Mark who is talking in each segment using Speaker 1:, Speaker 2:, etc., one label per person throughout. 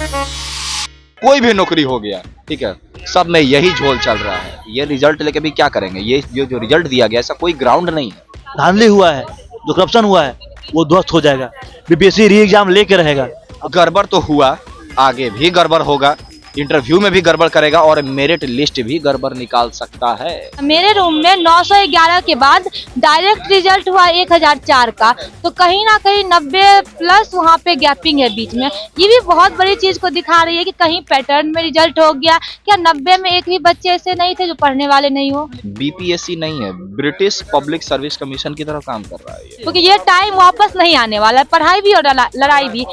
Speaker 1: कोई भी नौकरी हो गया, ठीक है, सब में यही झोल चल रहा है। ये रिजल्ट लेके भी क्या करेंगे? ये जो रिजल्ट दिया गया, ऐसा कोई ग्राउंड नहीं है।
Speaker 2: धांधली हुआ है, जो करप्शन हुआ है वो ध्वस्त हो जाएगा। बीपीएससी री एग्जाम लेके रहेगा।
Speaker 1: गड़बड़ तो हुआ, आगे भी गड़बड़ होगा, इंटरव्यू में भी गड़बड़ करेगा और मेरिट लिस्ट भी गड़बड़ निकाल सकता है।
Speaker 3: मेरे रूम में 911 के बाद डायरेक्ट रिजल्ट हुआ 1004 का, तो कहीं ना कहीं 90 प्लस वहाँ पे गैपिंग है बीच में। ये भी बहुत बड़ी चीज को दिखा रही है कि कहीं पैटर्न में रिजल्ट हो गया क्या। 90 में एक भी बच्चे ऐसे नहीं थे जो पढ़ने वाले नहीं हो।
Speaker 1: बीपीएससी नहीं है, ब्रिटिश पब्लिक सर्विस कमीशन की तरह काम कर रहा है ये।
Speaker 3: क्योंकि ये टाइम वापस नहीं आने वाला है, पढ़ाई भी और लड़ाई भी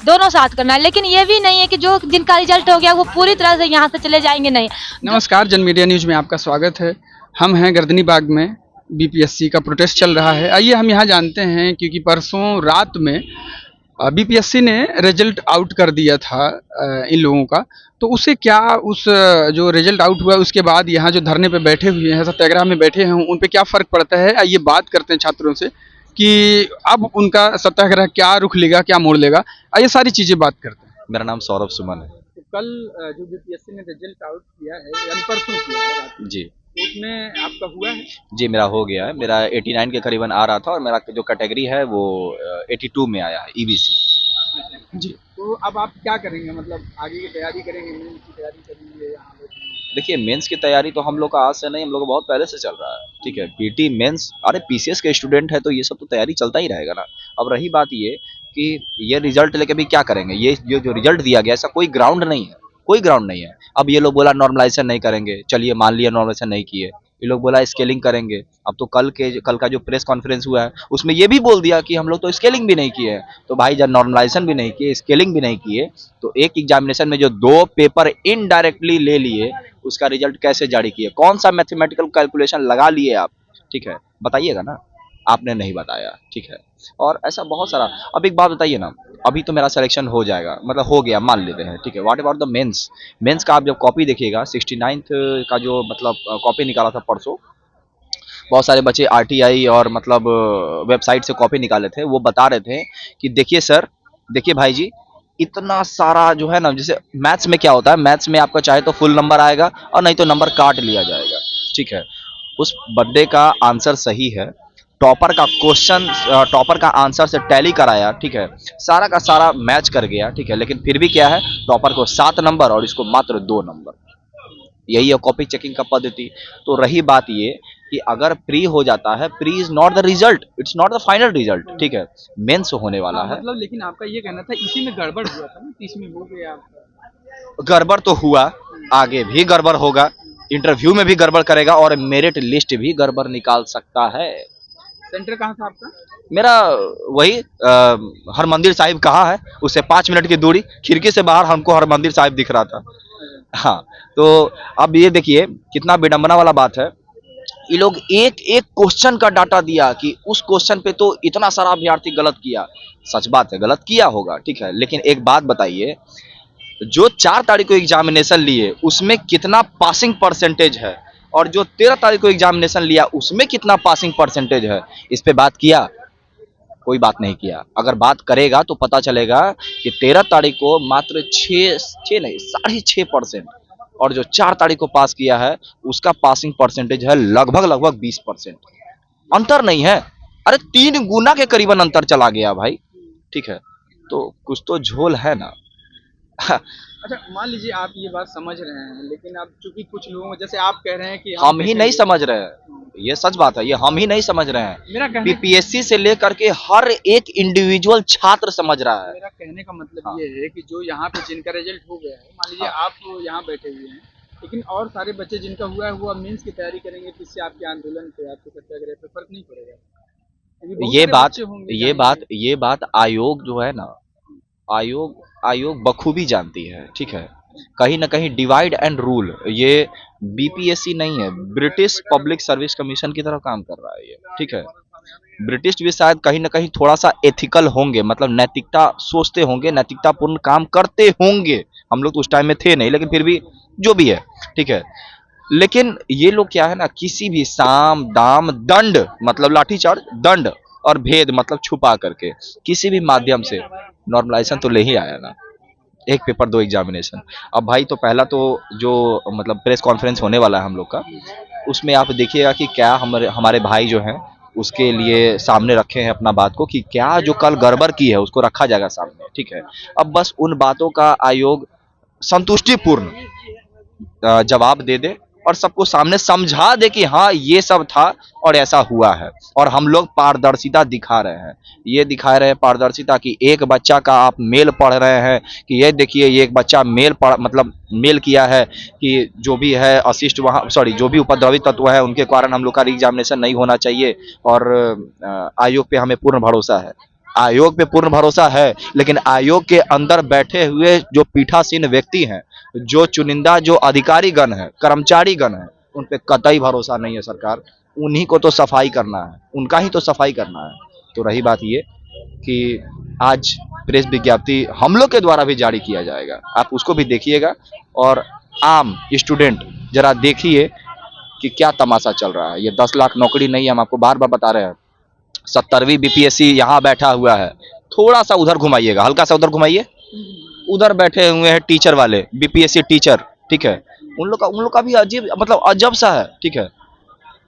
Speaker 3: दोनों साथ करना है। लेकिन ये भी नहीं है कि जो जिनका रिजल्ट हो गया वो पूरी तरह से यहाँ से चले जाएंगे, नहीं।
Speaker 4: नमस्कार, जन मीडिया न्यूज में आपका स्वागत है। हम हैं गर्दनी बाग में, बीपीएससी का प्रोटेस्ट चल रहा है। आइए हम यहाँ जानते हैं, क्योंकि परसों रात में बीपीएससी ने रिजल्ट आउट कर दिया था इन लोगों का, तो उसे क्या उस जो रिजल्ट आउट हुआ उसके बाद यहाँ जो धरने पे बैठे हुए हैं, सत्याग्रह में बैठे हैं, उन पे क्या फ़र्क पड़ता है। आइए बात करते हैं छात्रों से कि अब उनका सत्याग्रह क्या रुख लेगा, क्या मोड़ लेगा। आइए सारी चीज़ें बात करते हैं।
Speaker 1: मेरा नाम सौरभ सुमन है।
Speaker 4: तो कल जो बीपीएससी ने रिजल्ट आउट किया है, यानी परसों किया है रात में,
Speaker 1: जी
Speaker 4: उसमें आपका हुआ है?
Speaker 1: जी, मेरा हो गया है। मेरा 89 के करीबन आ रहा था और मेरा जो कैटेगरी है वो 82 में आया है, ईबीसी। जी,
Speaker 4: तो अब आप क्या करेंगे, मतलब आगे की तैयारी करेंगे, मेंस की तैयारी करेंगे यहाँ पे?
Speaker 1: देखिए, मेंस की तैयारी तो हम लोग का आज से नहीं, हम लोग का बहुत पहले से चल रहा है, ठीक है। पीटी मेंस, अरे पीसीएस के स्टूडेंट है तो ये सब तो तैयारी चलता ही रहेगा ना। अब रही बात ये कि ये रिजल्ट लेके भी क्या करेंगे? ये जो रिजल्ट दिया गया, ऐसा कोई ग्राउंड नहीं है, कोई ग्राउंड नहीं है। अब ये लोग बोला नॉर्मलाइजेशन नहीं करेंगे, चलिए मान लिया नॉर्मलाइजेशन नहीं किए। ये लोग बोला स्केलिंग करेंगे। अब तो कल का जो प्रेस कॉन्फ्रेंस हुआ है उसमें ये भी बोल दिया कि हम लोग तो स्केलिंग भी नहीं किए हैं। तो भाई, जब नॉर्मलाइजेशन भी नहीं किए, स्केलिंग भी नहीं किए, तो एक एग्जामिनेशन में जो 2 पेपर इनडायरेक्टली ले लिए, उसका रिजल्ट कैसे जारी किए? कौन सा मैथमेटिकल कैलकुलेशन लगा लिए आप? ठीक है, बताइएगा ना। आपने नहीं बताया, ठीक है। और ऐसा बहुत सारा। अब एक बात बताइए ना, अभी तो मेरा सिलेक्शन हो जाएगा, मतलब हो गया मान लेते हैं, ठीक है। What about the mains? Mains का आप जब कॉपी देखिएगा, 69th का जो मतलब कॉपी निकाला था परसों, बहुत सारे बच्चे आरटीआई और मतलब वेबसाइट से कॉपी निकाले थे। वो बता रहे थे कि देखिए सर, देखिए भाई जी, इतना सारा जो है ना, जैसे मैथ्स में क्या होता है, मैथ्स में आपका चाहे तो फुल नंबर आएगा और नहीं तो नंबर काट लिया जाएगा, ठीक है। उस बंदे का आंसर सही है, टॉपर का क्वेश्चन, टॉपर का आंसर से टैली कराया, ठीक है, सारा का सारा मैच कर गया, ठीक है। लेकिन फिर भी क्या है, टॉपर को 7 नंबर और इसको मात्र 2 नंबर। यही है कॉपी चेकिंग का पद्धति। तो रही बात ये कि अगर प्री हो जाता है, pre is not the result, it's not the final result, ठीक है। मेंस होने वाला है।
Speaker 4: मतलब लेकिन आपका ये कहना था इसी में गड़बड़ हुआ था ना, तो इसमें हो गया आपका।
Speaker 1: गड़बड़ तो हुआ, आगे भी गड़बड़ होगा, इंटरव्यू में भी गड़बड़ करेगा और मेरिट लिस्ट भी गड़बड़ निकाल सकता है।
Speaker 4: सेंटर कहाँ था आपका?
Speaker 1: मेरा वही हरमंदिर साहिब कहाँ है, उससे 5 मिनट की दूरी, खिड़की से बाहर हमको हरमंदिर साहिब दिख रहा था। हाँ, तो अब ये देखिए कितना विडंबना वाला बात है। ये लोग एक एक क्वेश्चन का डाटा दिया कि उस क्वेश्चन पे तो इतना सारा अभ्यर्थी गलत किया। सच बात है, गलत किया होगा, ठीक है। लेकिन एक बात बताइए, जो 4 तारीख को एग्जामिनेशन लिए उसमें कितना पासिंग परसेंटेज है, और जो 13 तारीख को एग्जामिनेशन लिया उसमें कितना पासिंग परसेंटेज है? इस पे बात किया? कोई बात नहीं किया। अगर बात करेगा तो पता चलेगा कि 13 तारीख को मात्र 6 नहीं 6.5% और जो 4 तारीख को पास किया है उसका पासिंग परसेंटेज है लगभग 20%। अंतर नहीं है, अरे 3 गुना के करीबन अंतर चला गया भाई, ठीक है। तो कुछ तो झोल है ना।
Speaker 4: अच्छा, मान लीजिए आप ये बात समझ रहे हैं, लेकिन अब चूंकि कुछ लोगों, जैसे आप कह रहे हैं कि
Speaker 1: हम ही नहीं समझ रहे हैं, ये सच बात है, ये हम ही नहीं समझ रहे
Speaker 4: मेरा
Speaker 1: हैं।
Speaker 4: कहने
Speaker 1: बीपीएससी से लेकर के हर एक इंडिविजुअल छात्र समझ रहा है।
Speaker 4: मेरा कहने का मतलब
Speaker 1: हाँ।
Speaker 4: ये है कि जो यहाँ पे जिनका रिजल्ट हो गया है, मान लीजिए
Speaker 1: हाँ।
Speaker 4: आप यहाँ बैठे हुए हैं, लेकिन और सारे बच्चे जिनका हुआ है वो अब मेंस की तैयारी करेंगे, तो इससे आपके आंदोलन पे, आपके सत्याग्रह पे फर्क नहीं पड़ेगा? क्योंकि बहुत
Speaker 1: ये
Speaker 4: सारे
Speaker 1: बात
Speaker 4: बच्चे होंगे
Speaker 1: ये बात ये बात आयोग जो है ना, आयोग बखूबी जानती है, ठीक है। कहीं ना कहीं डिवाइड एंड रूल, ये बीपीएससी नहीं है, ब्रिटिश पब्लिक सर्विस कमीशन की तरह काम कर रहा है ये, ठीक है। ब्रिटिश भी शायद कहीं ना कहीं थोड़ा सा एथिकल होंगे, मतलब नैतिकता सोचते होंगे, नैतिकतापूर्ण काम करते होंगे। हम लोग तो उस टाइम में थे नहीं, लेकिन फिर भी जो भी है, ठीक है। लेकिन ये लोग क्या है ना, किसी भी साम दाम दंड, मतलब लाठीचार्ज, दंड और भेद मतलब छुपा करके किसी भी माध्यम से नॉर्मलाइजेशन तो ले ही आया ना। एक पेपर 2 एग्जामिनेशन। अब भाई तो पहला तो जो मतलब प्रेस कॉन्फ्रेंस होने वाला है हम लोग का, उसमें आप देखिएगा कि क्या हमारे हमारे भाई जो हैं उसके लिए सामने रखे हैं अपना बात को, कि क्या जो कल गड़बड़ की है उसको रखा जाएगा सामने, ठीक है। अब बस उन बातों का आयोग संतुष्टिपूर्ण जवाब दे दे और सबको सामने समझा दे कि हाँ ये सब था और ऐसा हुआ है, और हम लोग पारदर्शिता दिखा रहे हैं। ये दिखा रहे हैं पारदर्शिता कि एक बच्चा का आप मेल पढ़ रहे हैं कि ये देखिए ये एक बच्चा मेल पढ़ मतलब मेल किया है कि जो भी है अशिष्ट वहाँ सॉरी जो भी उपद्रवी तत्व है उनके कारण हम लोग का एग्जामिनेशन नहीं होना चाहिए, और आयोग पे हमें पूर्ण भरोसा है। आयोग पे पूर्ण भरोसा है, लेकिन आयोग के अंदर बैठे हुए जो पीठासीन व्यक्ति हैं, जो चुनिंदा जो अधिकारी गण है, कर्मचारी गण है, उन पे कतई भरोसा नहीं है सरकार। उन्हीं को तो सफाई करना है, उनका ही तो सफाई करना है। तो रही बात ये कि आज प्रेस विज्ञप्ति हम लोग के द्वारा भी जारी किया जाएगा, आप उसको भी देखिएगा और आम स्टूडेंट जरा देखिए कि क्या तमाशा चल रहा है। ये 10 लाख नौकरी नहीं है, हम आपको बार बार बता रहे हैं। 70वीं बीपीएससी यहाँ बैठा हुआ है, थोड़ा सा उधर घुमाइएगा, हल्का सा उधर घुमाइए, उधर बैठे हुए हैं टीचर वाले, बीपीएससी टीचर, ठीक है। उन लोग का भी अजीब मतलब अजब सा है, ठीक है।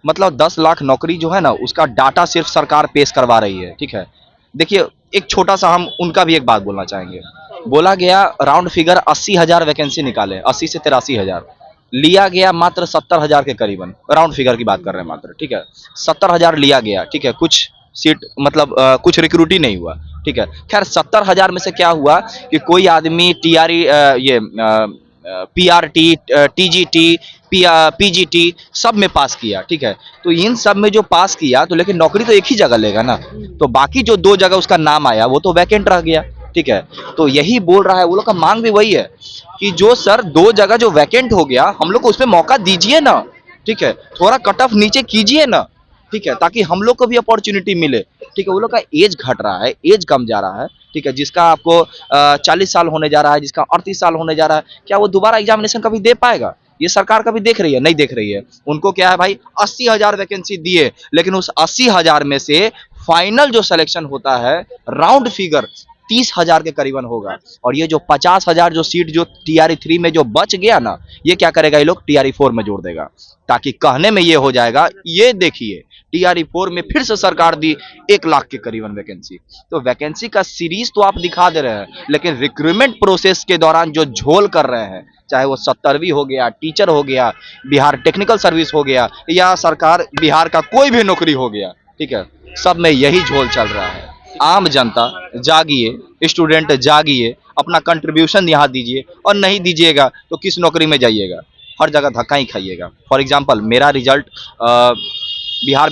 Speaker 1: मतलब 10 लाख नौकरी जो है ना उसका डाटा सिर्फ सरकार पेश करवा रही है, ठीक है। देखिए एक छोटा सा हम उनका भी एक बात बोलना चाहेंगे। बोला गया राउंड फिगर 80,000 वैकेंसी निकाले, 80 से 83,000 लिया गया, मात्र 70,000 के करीबन राउंड फिगर की बात कर रहे हैं मात्र, ठीक है। 70,000 लिया गया, ठीक है। कुछ सीट मतलब कुछ रिक्रूट ही नहीं हुआ, ठीक है। खैर 70,000 में से क्या हुआ कि कोई आदमी टीआरई ये पीआरटी, टीजीटी, पीजीटी सब में पास किया, ठीक है। तो इन सब में जो पास किया तो लेकिन नौकरी तो एक ही जगह लेगा ना, तो बाकी जो 2 जगह उसका नाम आया वो तो वैकेंट रह गया, ठीक है। तो यही बोल रहा है, वो लोग का मांग भी वही है कि जो सर 2 जगह जो वैकेंट हो गया हम लोग को उसमें मौका दीजिए ना, ठीक है। थोड़ा कट ऑफ नीचे कीजिए ना, ठीक है, ताकि हम लोग को भी अपॉर्चुनिटी मिले, ठीक है। वो लोग का एज घट रहा है, एज कम जा रहा है, ठीक है। जिसका आपको 40 साल होने जा रहा है, जिसका 38 साल होने जा रहा है, क्या वो दोबारा एग्जामिनेशन कभी दे पाएगा? ये सरकार कभी देख रही है? नहीं देख रही है। उनको क्या है भाई, 80,000 वैकेंसी दिए, लेकिन उस 80,000 में से फाइनल जो सिलेक्शन होता है राउंड फिगर 30,000 के करीबन होगा, और ये जो 50,000 जो सीट जो टीआरई 3 में जो बच गया ना, ये क्या करेगा, ये लोग टीआरई 4 में जोड़ देगा, ताकि कहने में ये हो जाएगा, ये देखिए टीआरई 4 में फिर से सरकार दी 1 लाख के करीबन वैकेंसी। तो वैकेंसी का सीरीज तो आप दिखा दे रहे हैं, लेकिन रिक्रूटमेंट प्रोसेस के दौरान जो झोल कर रहे हैं, चाहे वो 70वीं हो गया, टीचर हो गया, बिहार टेक्निकल सर्विस हो गया, या सरकार बिहार का कोई भी नौकरी हो गया, ठीक है, सब में यही झोल चल रहा है। आम जनता जागिए, स्टूडेंट जागिए, अपना कंट्रीब्यूशन यहाँ दीजिए, और नहीं दीजिएगा तो किस नौकरी में जाइएगा, हर जगह धक्का ही खाइएगा। फॉर एग्जांपल मेरा रिजल्ट बिहार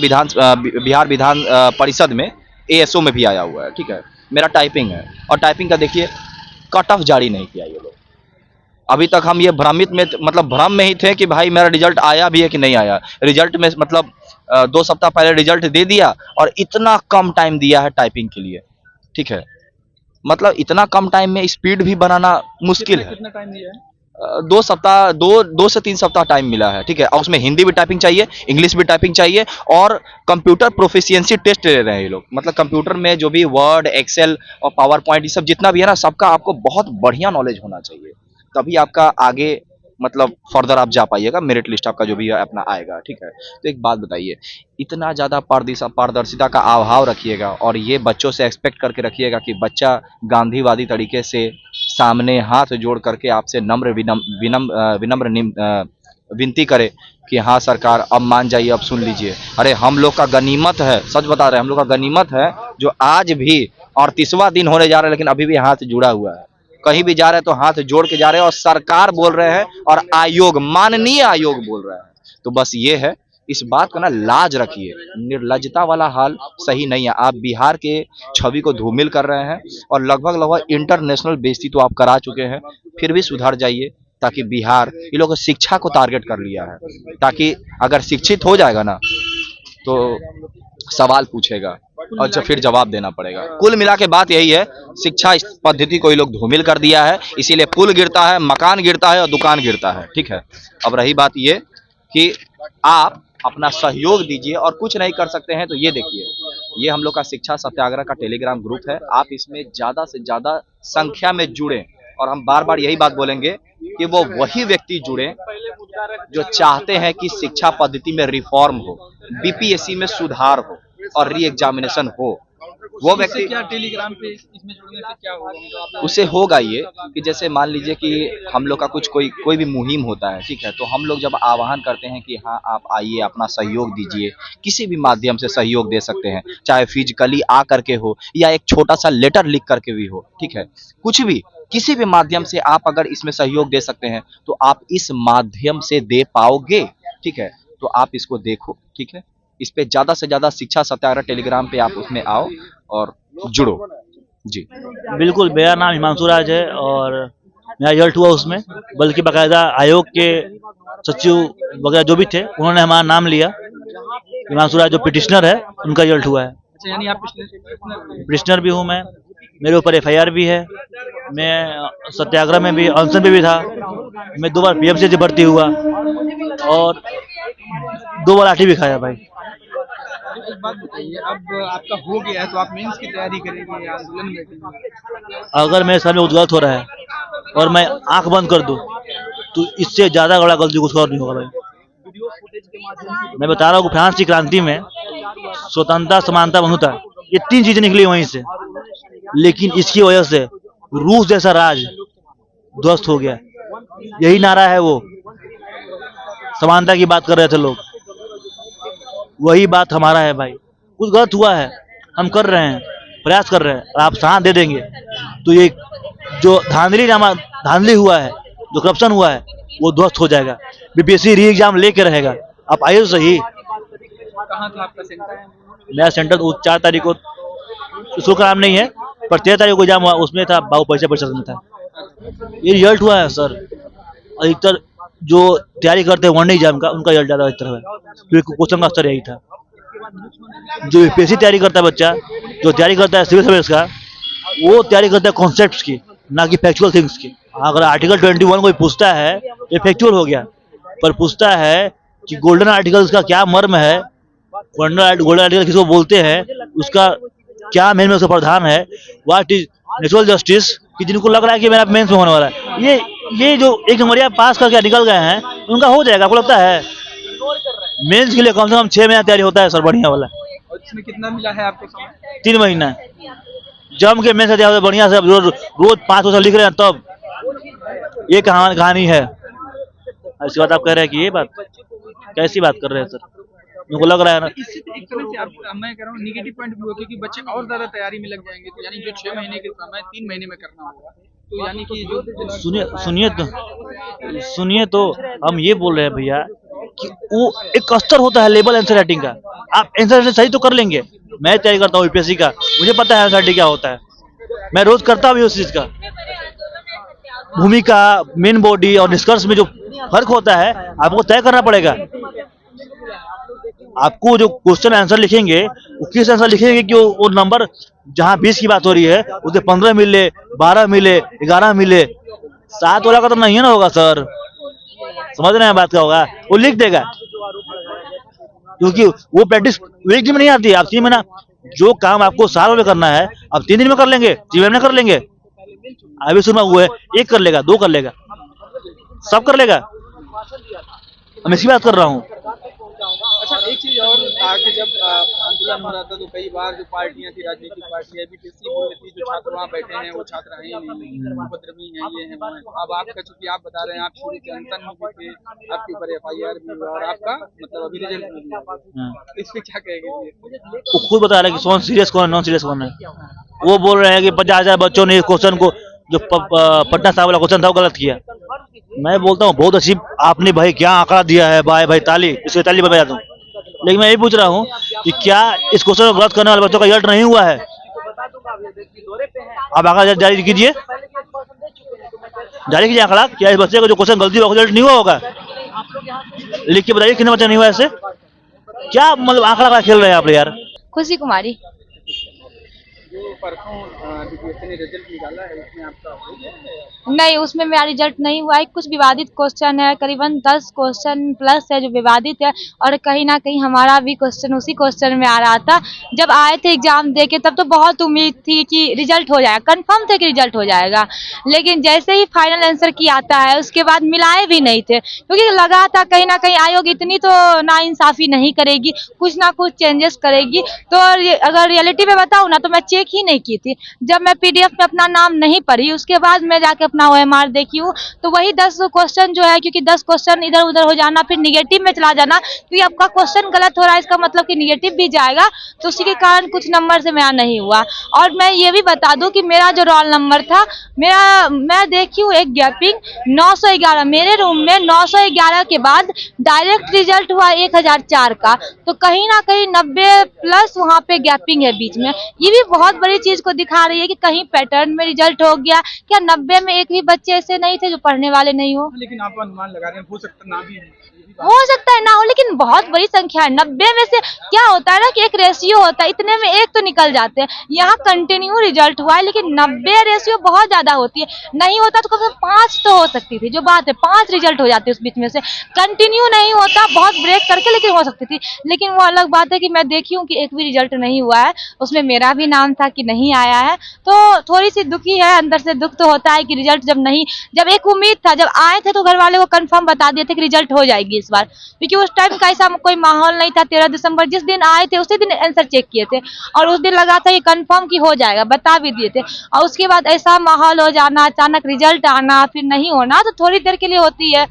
Speaker 1: विधान परिषद में एएसओ में भी आया हुआ है, ठीक है। मेरा टाइपिंग है, और टाइपिंग का देखिए कट ऑफ जारी नहीं किया ये लोग। अभी तक हम ये भ्रमित में मतलब भ्रम में ही थे कि भाई मेरा रिजल्ट आया भी है कि नहीं आया। रिजल्ट में मतलब 2 सप्ताह पहले रिजल्ट दे दिया, और इतना कम टाइम दिया है टाइपिंग के लिए, ठीक है। मतलब इतना कम टाइम में स्पीड भी बनाना मुश्किल है।
Speaker 4: कितना टाइम दिया है?
Speaker 1: 2 सप्ताह 2 से 3 सप्ताह टाइम मिला है, ठीक है। और उसमें हिंदी भी टाइपिंग चाहिए, इंग्लिश भी टाइपिंग चाहिए, और कंप्यूटर प्रोफिशिएंसी टेस्ट ले रहे हैं ये लोग। मतलब कंप्यूटर में जो भी वर्ड, एक्सेल और पावर पॉइंट ये सब जितना भी है ना, सबका आपको बहुत बढ़िया नॉलेज होना चाहिए, तभी आपका आगे मतलब फर्दर आप जा पाइएगा, मेरिट लिस्ट आपका जो भी है अपना आएगा, ठीक है। तो एक बात बताइए, इतना ज़्यादा पारदर्शिता का अभाव रखिएगा, और ये बच्चों से एक्सपेक्ट करके रखिएगा कि बच्चा गांधीवादी तरीके से सामने हाथ जोड़ करके आपसे विनम्र विनती करे कि हाँ सरकार अब मान जाइए, अब सुन लीजिए। अरे हम लोग का गनीमत है, सच बता रहे हैं, हम लोग का गनीमत है जो आज भी 38वां दिन होने जा रहा है, लेकिन अभी भी हाथ जुड़ा हुआ है। कहीं भी जा रहे हैं तो हाथ जोड़ के जा रहे हैं, और सरकार बोल रहे हैं, और आयोग, माननीय आयोग बोल रहे हैं। तो बस ये है, इस बात को ना लाज रखिए। निर्लज्जता वाला हाल सही नहीं है। आप बिहार के छवि को धूमिल कर रहे हैं, और लगभग इंटरनेशनल बेइज्जती तो आप करा चुके हैं। फिर भी सुधर जाइए, ताकि बिहार, ये लोग शिक्षा को टारगेट कर लिया है, ताकि अगर शिक्षित हो जाएगा ना तो सवाल पूछेगा और फिर जवाब देना पड़ेगा। कुल मिला के बात यही है, शिक्षा इस पद्धति को ये लोग धूमिल कर दिया है, इसीलिए पुल गिरता है, मकान गिरता है और दुकान गिरता है, ठीक है। अब रही बात ये कि आप अपना सहयोग दीजिए, और कुछ नहीं कर सकते हैं तो ये देखिए, ये हम लोग का शिक्षा सत्याग्रह का टेलीग्राम ग्रुप है। आप इसमें ज़्यादा से ज़्यादा संख्या में जुड़ें, और हम बार बार यही बात बोलेंगे कि वो वही व्यक्ति जुड़े जो चाहते हैं कि शिक्षा पद्धति में रिफॉर्म हो, बीपीएससी में सुधार हो और री एग्जामिनेशन हो। वो व्यक्ति
Speaker 4: क्या टेलीग्राम पे इसमें जुड़ने से क्या होगा, मतलब आप
Speaker 1: उसे होगा ये कि जैसे मान लीजिए कि हम लोग का कुछ कोई भी मुहिम होता है, ठीक है, तो हम लोग जब आह्वान करते हैं कि हाँ आप आइए अपना सहयोग दीजिए, किसी भी माध्यम से सहयोग दे सकते हैं, चाहे फिजिकली आ करके हो या एक छोटा सा लेटर लिख करके भी हो, ठीक है, कुछ भी किसी भी माध्यम से आप अगर इसमें सहयोग दे सकते हैं तो आप इस माध्यम से दे पाओगे, ठीक है, तो आप इसको देखो, ठीक है, इस पे ज्यादा से ज्यादा शिक्षा सत्याग्रह टेलीग्राम पे आप उसमें आओ और जुड़ो जी।
Speaker 2: बिल्कुल, मेरा नाम हिमांशु राज है और मेरा रिजल्ट हुआ उसमें, बल्कि बाकायदा आयोग के सचिव वगैरह जो भी थे उन्होंने हमारा नाम लिया। हिमांशु राज जो पिटिशनर है उनका रिजल्ट हुआ है।
Speaker 4: अच्छा, यानी आप पिछले
Speaker 2: पिटिशनर भी हूँ मैं, मेरे ऊपर एफआईआर भी है, मैं सत्याग्रह में भी अनशन पे भी था, मैं 2 बार पीएमसी से भर्ती हुआ और 2 बार लाठी भी खाया भाई।
Speaker 4: एक बात बताइए, अब आपका हो गया है तो आप मेंस की तैयारी करेंगे या आंदोलन में बैठेंगे?
Speaker 2: अगर मेरे सामने कुछ गलत हो रहा है और मैं आंख बंद कर दूं तो इससे ज्यादा बड़ा गलती कुछ और नहीं होगा भाई। मैं बता रहा हूँ कि फ्रांस की क्रांति में स्वतंत्रता, समानता, बंधुता, ये 3 चीजें निकली वहीं से, लेकिन इसकी वजह से रूस जैसा राज ध्वस्त हो गया। यही नारा है, वो समानता की बात कर रहे थे लोग, वही बात हमारा है भाई। कुछ गलत हुआ है, हम कर रहे हैं, प्रयास कर रहे हैं, और आप साथ दे देंगे तो ये जो धांधली हुआ है, जो करप्शन हुआ है, वो ध्वस्त हो जाएगा। बीपीएससी री एग्जाम लेके रहेगा। आप आइए तो सही।
Speaker 4: कहाँ था आपका सेंटर?
Speaker 2: मेरा सेंटर 4 तारीख को, इसको काम नहीं है, पर 13 तारीख को एग्जाम हुआ, उसमें था, बाबू परीक्षा परिषद में था। ये रिजल्ट हुआ है सर। अधिकतर जो तैयारी करते हैं वन एग्जाम का, उनका रिजल्ट ज्यादा अधिकतर है, क्योंकि क्वेश्चन का स्तर यही था। जो यूपीएससी तैयारी करता है बच्चा, जो तैयारी करता है सिविल सर्विस का, वो तैयारी करता है कॉन्सेप्ट्स की, ना कि फैक्चुअल थिंग्स की। अगर आर्टिकल 21 कोई पूछता है, ये फैक्चुअल हो गया, पर पूछता है कि गोल्डन आर्टिकल्स का क्या मर्म है, गोल्डन आर्टिकल किसको बोलते हैं, उसका क्या मेन में उसका प्रावधान है, व्हाट इज नेचुरल जस्टिस, कि जिनको लग रहा है कि मेरा मेंस में होने वाला है, ये जो एक नंबरिया पास करके निकल गए हैं, उनका हो जाएगा। आपको लगता है मेंस के लिए कम से कम 6 महीना तैयारी होता है सर, बढ़िया वाला।
Speaker 4: और इसमें कितना मिला है आपको समय?
Speaker 2: 3 महीना जम के मेंस तैयारी बढ़िया से, रोज 5 क्वेश्चन लिख रहे हैं, तब ये कहानी है। ऐसी बात आप कह रहे हैं कि ये बात कैसी बात कर रहे हैं सर? उनको लग रहा है ना,
Speaker 4: इससे एक तरह से आप, मैं कह रहा हूँ नेगेटिव पॉइंट भी होगा, क्योंकि बच्चे और ज्यादा तैयारी में लग जाएंगे, तो यानी जो 6 महीने के समय 3 महीने में करना होगा, तो यानी कि जो
Speaker 2: सुनिए तो हम ये बोल रहे हैं भैया कि वो एक स्तर होता है लेवल आंसर राइटिंग का। आप आंसर राइटिंग सही तो कर लेंगे। मैं तैयारी करता हूँ यूपीएससी का, मुझे पता है आंसर राइटिंग क्या होता है, मैं रोज करता भी उस चीज का। भूमिका, मेन बॉडी और निष्कर्ष में जो फर्क होता है, आपको तय करना पड़ेगा। आपको जो क्वेश्चन आंसर लिखेंगे, वो किस आंसर लिखेंगे कि वो नंबर जहां 20 की बात हो रही है, उसे 15 मिले, 12 मिले, 11 मिले, 7 वाला का तो नहीं है ना होगा सर। समझ रहे हैं बात क्या होगा? वो लिख देगा, क्योंकि वो प्रैक्टिस एक दिन में नहीं आती है। आप 3 महीना जो काम आपको साल में करना है, अब 3 दिन में कर लेंगे, 3 महीने में कर लेंगे। अभी सुना हुआ है 1 कर लेगा, 2 कर लेगा, सब कर लेगा। मैं इसी बात कर रहा हूँ।
Speaker 4: अच्छा, एक चीज और था कि जब आंदोलन हो रहा था तो कई बार जो पार्टियां थी, राजनीतिक पार्टियां भी बोल रही थी, जो छात्र वहाँ बैठे हैं वो छात्र हैं ही नहीं, उपद्रवी हैं, ये हैं, वो हैं। अब आपका, चूंकि आप बता रहे हैं आप शुरू से अनशन में भी थे, आपके ऊपर एफआईआर भी हुआ और आपका मतलब अभी रिजल्ट भी हुआ, इस पे क्या कहेंगे?
Speaker 2: वो खुद बता रहे हैं कि कौन सीरियस कौन है, नॉन सीरियस कौन है। वो बोल रहे हैं कि 50,000 बच्चों ने इस क्वेश्चन को, जो पटना साहब वाला क्वेश्चन था, वो गलत किया। मैं बोलता हूँ बहुत अच्छी आपने भाई क्या आंकड़ा दिया है भाई, ताली, इसके ताली बजा दूं। लेकिन मैं ये पूछ रहा हूँ कि क्या इस क्वेश्चन को गलत करने वाले बच्चों का रिजल्ट नहीं हुआ है? आप आंकड़ा जारी कीजिए, आंकड़ा, क्या इस बच्चे को जो क्वेश्चन गलती हुआ रिजल्ट नहीं हुआ होगा? लिख के बताइए कितने बच्चे नहीं हुआ ऐसे? क्या मतलब आंकड़ा का खेल रहे हैं आप यार?
Speaker 3: खुशी कुमारी।
Speaker 4: परसों बीपीएससी ने रिजल्ट निकाला है, उसमें आपका हो गया है?
Speaker 3: नहीं, उसमें मेरा रिजल्ट नहीं हुआ है। कुछ विवादित क्वेश्चन है, करीबन 10 क्वेश्चन प्लस है जो विवादित है, और कहीं ना कहीं हमारा भी क्वेश्चन उसी क्वेश्चन में आ रहा था। जब आए थे एग्जाम दे के तब तो बहुत उम्मीद थी कि रिजल्ट हो जाएगा, कंफर्म थे कि रिजल्ट हो जाएगा, लेकिन जैसे ही फाइनल आंसर की आता है उसके बाद मिलाए भी नहीं थे, क्योंकि लगा था कहीं ना कहीं आयोग इतनी तो नाइंसाफी नहीं करेगी, कुछ ना कुछ चेंजेस करेगी। तो अगर रियलिटी में बताऊँ ना तो मैं चेक ही नहीं की थी। जब मैं पीडीएफ में अपना नाम नहीं पढ़ी उसके बाद मैं जाके अपना ओएमआर देखी हूँ, तो वही 10 क्वेश्चन जो है, क्योंकि 10 क्वेश्चन इधर उधर हो जाना, फिर निगेटिव में चला जाना, क्योंकि आपका क्वेश्चन गलत हो रहा है इसका मतलब कि निगेटिव भी जाएगा, तो उसी के कारण कुछ नंबर से मेरा नहीं हुआ। और मैं ये भी बता दूं कि मेरा जो रोल नंबर था, मैं देखी हूँ एक गैपिंग 911, मेरे रूम में 911 के बाद डायरेक्ट रिजल्ट हुआ 1004 का, तो कहीं ना कहीं 90 प्लस वहाँ पे गैपिंग है बीच में। ये भी बहुत बड़ी चीज को दिखा रही है कि कहीं पैटर्न में रिजल्ट हो गया क्या, 90 में एक भी बच्चे ऐसे नहीं थे जो पढ़ने वाले नहीं हो।
Speaker 4: लेकिन आप अनुमान लगा रहे हैं, हो सकता ना भी
Speaker 3: हो सकता है ना हो, लेकिन बहुत बड़ी संख्या है। 90 में से क्या होता है ना कि एक रेशियो होता है, इतने में एक तो निकल जाते हैं। यहाँ कंटिन्यू रिजल्ट हुआ है, लेकिन 90 रेशियो बहुत ज्यादा होती है। नहीं होता तो कम से कम 5 तो हो सकती थी, जो बात है 5 रिजल्ट हो जाते उस बीच में से। कंटिन्यू नहीं होता, बहुत ब्रेक करके लेकिन हो सकती थी। लेकिन वो अलग बात है कि मैं देखी हूँ कि एक भी रिजल्ट नहीं हुआ है, उसमें मेरा भी नाम था कि नहीं आया है, तो थोड़ी सी दुखी है, अंदर से दुख तो होता है कि रिजल्ट जब एक उम्मीद था, जब आए थे तो घर वाले को कंफर्म बता दिए थे कि रिजल्ट हो जाएगी इस बार, क्योंकि उस टाइम का ऐसा कोई माहौल नहीं था। 13 दिसंबर जिस दिन आए थे उसी दिन आंसर चेक किए थे, और उस दिन लगा था कि कंफर्म की हो जाएगा, बता भी दिए थे। और उसके बाद ऐसा माहौल हो जाना, अचानक रिजल्ट आना, फिर नहीं होना, तो थोड़ी देर के लिए होती है।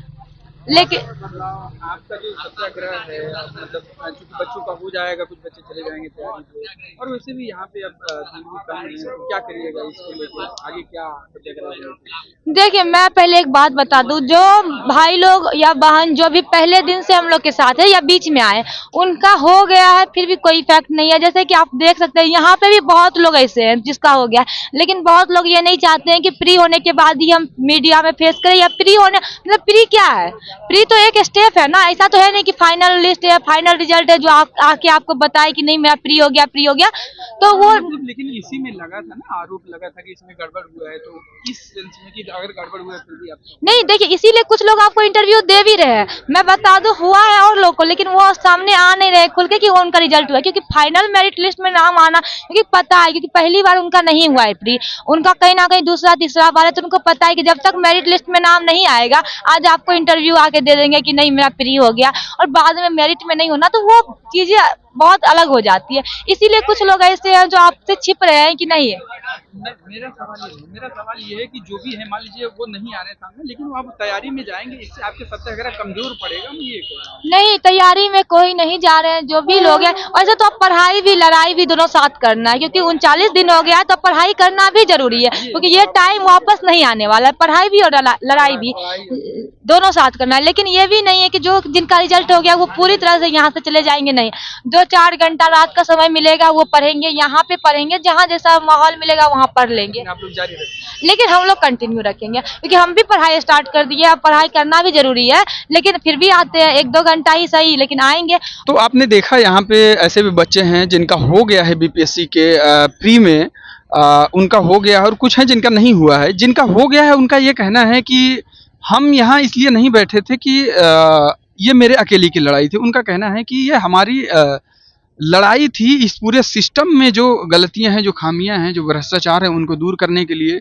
Speaker 3: लेकिन
Speaker 4: आपका जो सत्याग्रह है, मतलब चूंकि बच्चों का हो जाएगा, कुछ बच्चे चले जाएंगे तैयारी पे, और वैसे भी यहाँ पे अब दूरी कम है, तो क्या करिएगा इसको लेकर, आगे क्या सत्याग्रह?
Speaker 3: देखिए, मैं पहले एक बात बता दूं, जो भाई लोग या बहन जो भी पहले दिन से हम लोग के साथ है या बीच में आए, उनका हो गया है फिर भी कोई इफेक्ट नहीं है। जैसे कि आप देख सकते हैं यहाँ पे भी बहुत लोग ऐसे हैं जिसका हो गया, लेकिन बहुत लोग ये नहीं चाहते हैं कि प्री होने के बाद ही हम मीडिया में फेस करें, या प्री होने मतलब प्री क्या है, प्री तो एक स्टेप है ना, ऐसा तो है नहीं कि फाइनल लिस्ट है, फाइनल रिजल्ट है जो आके आपको बताए कि नहीं मेरा प्री हो गया, तो वो
Speaker 4: लेकिन इसी में लगा था ना, आरोप लगा था कि इसमें गड़बड़ हुआ है, तो इस सेंस में कि अगर गड़बड़ हुआ है फिर भी आप
Speaker 3: नहीं। देखिए, इसीलिए कुछ लोग आपको इंटरव्यू दे भी रहे हैं, मैं बता दूं हुआ है और लोग को, लेकिन वो सामने आ नहीं रहे खुल के कि उनका रिजल्ट हुआ है, क्योंकि फाइनल मेरिट लिस्ट में नाम आना, क्योंकि पता है, क्योंकि पहली बार उनका नहीं हुआ है प्री, उनका कहीं ना कहीं दूसरा तीसरा बार है, तो उनको पता है कि जब तक मेरिट लिस्ट में नाम नहीं आएगा, आज आपको इंटरव्यू आके दे देंगे कि नहीं मेरा प्री हो गया, और बाद में मेरिट में नहीं होना, तो वो चीजें बहुत अलग हो जाती है। इसीलिए कुछ लोग ऐसे हैं जो आपसे छिप रहे हैं कि नहीं है।
Speaker 4: मेरा सवाल ये है कि जो भी है, मान लीजिए वो नहीं आ रहे सामने, लेकिन वो आप तैयारी में जाएंगे, इससे आपके सत्याग्रह कमजोर पड़ेगा, मैं ये कह रहा हूं।
Speaker 3: नहीं, तैयारी में कोई नहीं जा रहे हैं, जो भी लोग हैं। वैसे तो अब पढ़ाई भी लड़ाई भी दोनों साथ करना है, क्योंकि 39 दिन हो गया है, तो पढ़ाई करना भी जरूरी है, क्योंकि ये टाइम वापस नहीं आने वाला है। पढ़ाई भी और लड़ाई भी दोनों साथ करना है, लेकिन ये भी नहीं है कि जो जिनका रिजल्ट हो गया वो पूरी तरह से यहाँ से चले जाएंगे, नहीं। 2-4 घंटा रात का समय मिलेगा, वो पढ़ेंगे, यहाँ पे पढ़ेंगे, जहाँ जैसा माहौल मिलेगा वहाँ पढ़ लेंगे,
Speaker 4: आप लोग जारी रखें।
Speaker 3: लेकिन हम लोग कंटिन्यू रखेंगे, क्योंकि हम भी पढ़ाई स्टार्ट कर दिए, अब पढ़ाई करना भी जरूरी है, लेकिन फिर भी आते हैं 1-2 घंटा ही सही, लेकिन आएंगे।
Speaker 4: तो आपने देखा यहाँ पे ऐसे भी बच्चे हैं जिनका हो गया है बीपीएससी के प्री में, उनका हो गया है, और कुछ है जिनका नहीं हुआ है। जिनका हो गया है उनका ये कहना है कि हम यहाँ इसलिए नहीं बैठे थे कि ये मेरे अकेले की लड़ाई थी। उनका कहना है कि ये हमारी लड़ाई थी, इस पूरे सिस्टम में जो गलतियां हैं, जो खामियां हैं, जो भ्रष्टाचार है, उनको दूर करने के लिए।